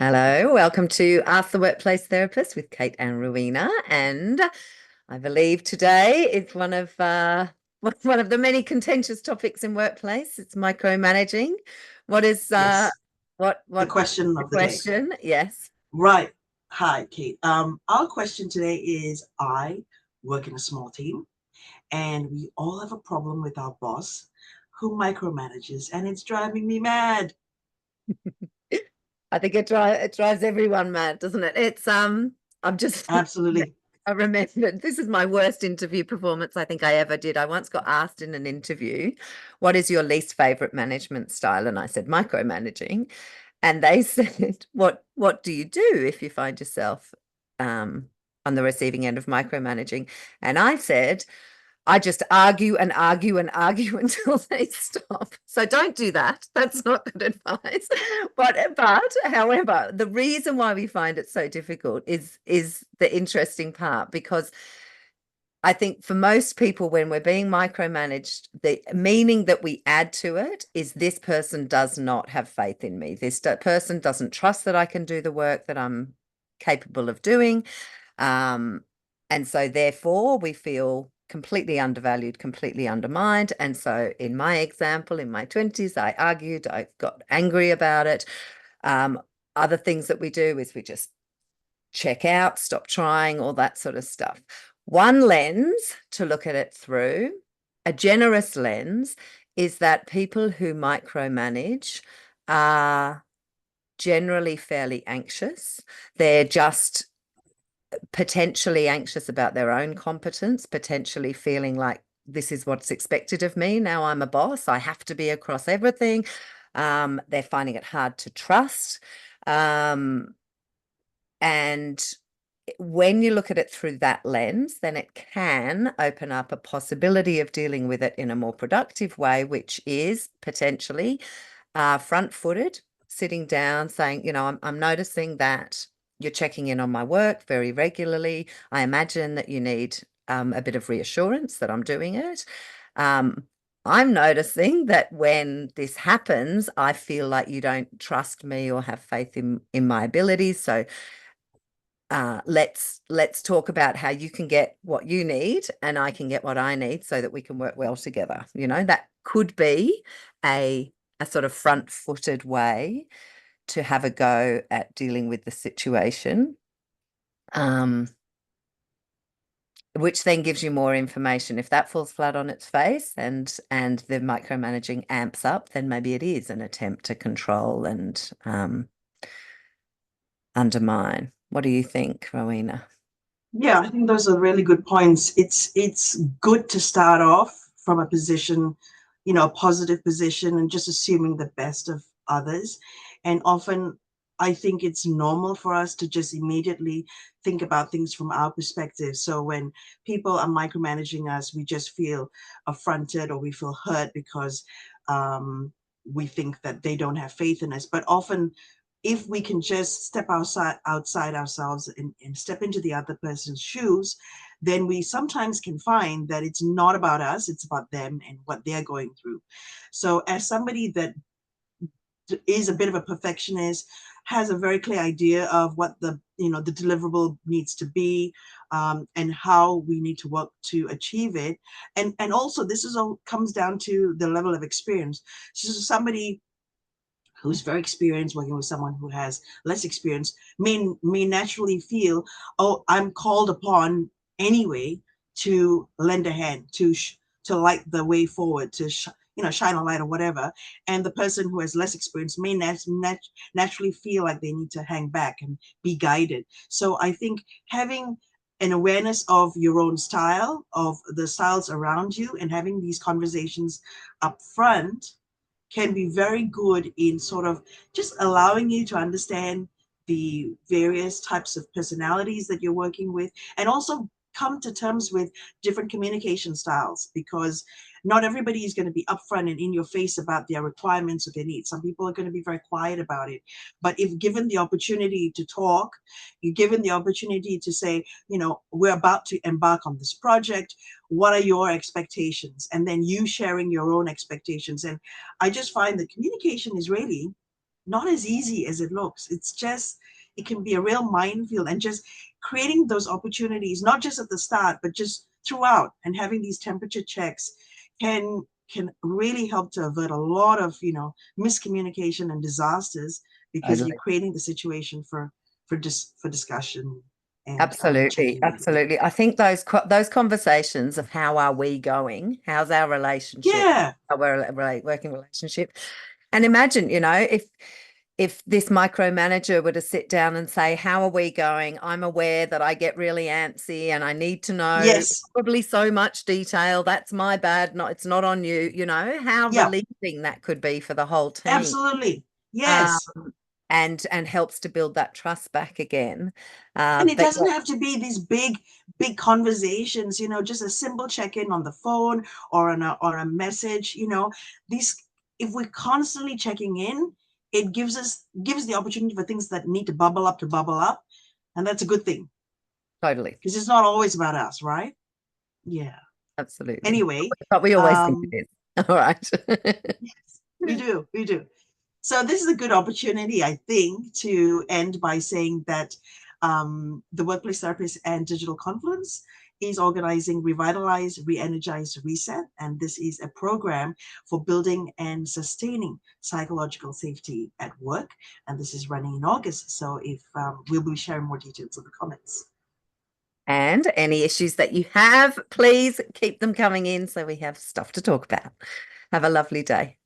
Hello, welcome to Ask the Workplace Therapist with Kate and Rowena. And I believe today is one of one of the many contentious topics in workplace. It's micromanaging. What is Yes, the what question the of the day. question? Yes. Right. Hi, Kate. Our question today is I work in a small team and we all have a problem with our boss who micromanages and it's driving me mad. I think it drives everyone mad, doesn't it? It's I'm just Absolutely. I remembered this is my worst interview performance I think I ever did. I once got asked in an interview, what is your least favorite management style? And I said micromanaging. And they said, what do you do if you find yourself um, on the receiving end of micromanaging? And I said, I just argue and argue and argue until they stop. So don't do that. That's not good advice. But however, the reason why we find it so difficult is the interesting part because I think for most people, when we're being micromanaged, the meaning that we add to it is this person does not have faith in me. This person doesn't trust that I can do the work that I'm capable of doing. Um, and so, therefore, we feel completely undervalued, completely undermined. And so, in my example, in my 20s, I argued, I got angry about it. Um, Other things that we do is we just check out, stop trying, all that sort of stuff. One lens to look at it through, a generous lens, is that people who micromanage are generally fairly anxious. They're just potentially anxious about their own competence, potentially feeling like this is what's expected of me. Now I'm a boss, I have to be across everything. They're finding it hard to trust. Um, and when you look at it through that lens, then it can open up a possibility of dealing with it in a more productive way, which is potentially front-footed, sitting down, saying, I'm noticing that you're checking in on my work very regularly. I imagine that you need a bit of reassurance that I'm doing it. Um, I'm noticing that when this happens, I feel like you don't trust me or have faith in my abilities. So let's talk about how you can get what you need and I can get what I need so that we can work well together. That could be a a sort of front-footed way to have a go at dealing with the situation, um, which then gives you more information. If that falls flat on its face and the micromanaging amps up, then maybe it is an attempt to control and undermine. What do you think, Rowena? Yeah, I think those are really good points. It's good to start off from a position, a positive position and just assuming the best of others. And often I think it's normal for us to just immediately think about things from our perspective. So when people are micromanaging us, we just feel affronted or we feel hurt because we think that they don't have faith in us. But often if we can just step outside ourselves and step into the other person's shoes, then we sometimes can find that it's not about us, it's about them and what they're going through. So as somebody that is a bit of a perfectionist, has a very clear idea of what the deliverable needs to be, and how we need to work to achieve it, and also this is all comes down to the level of experience. So somebody who's very experienced working with someone who has less experience may naturally feel, oh, I'm called upon anyway to lend a hand, to light the way forward, to shine a light or whatever. And the person who has less experience may naturally feel like they need to hang back and be guided. So I think having an awareness of your own style, of the styles around you, and having these conversations up front can be very good in sort of just allowing you to understand the various types of personalities that you're working with, and also come to terms with different communication styles, because not everybody is going to be upfront and in your face about their requirements or their needs. Some people are going to be very quiet about it. But if given the opportunity to talk, you're given the opportunity to say, we're about to embark on this project. What are your expectations? And then you sharing your own expectations. And I just find that communication is really not as easy as it looks. It's just, it can be a real minefield, and just creating those opportunities, not just at the start, but just throughout, and having these temperature checks can really help to avert a lot of, miscommunication and disasters, because you're Totally. creating the situation for discussion and Absolutely, checking in. absolutely. I think those conversations of how are we going, how's our relationship, Yeah. our working relationship, and imagine, if this micromanager were to sit down and say, how are we going? I'm aware that I get really antsy and I need to know Yes. probably so much detail. That's my bad. Not, it's not on you. How Yeah. relieving that could be for the whole team. Absolutely. Um, Yes. and helps to build that trust back again. And it But doesn't have to be these big conversations, just a simple check-in on the phone or on a message. These, if we're constantly checking in, it gives the opportunity for things that need to bubble up. And that's a good thing, totally, because it's not always about us, right? Yeah. absolutely. Anyway, But we always think um, it is. All right. yes, we do. So this is a good opportunity, I think, to end by saying that the Workplace Therapist and Digital Confluence is organizing Revitalize, Re-Energize, Reset. And this is a program for building and sustaining psychological safety at work. And this is running in August. So if we'll be sharing more details in the comments. And any issues that you have, please keep them coming in so we have stuff to talk about. Have a lovely day.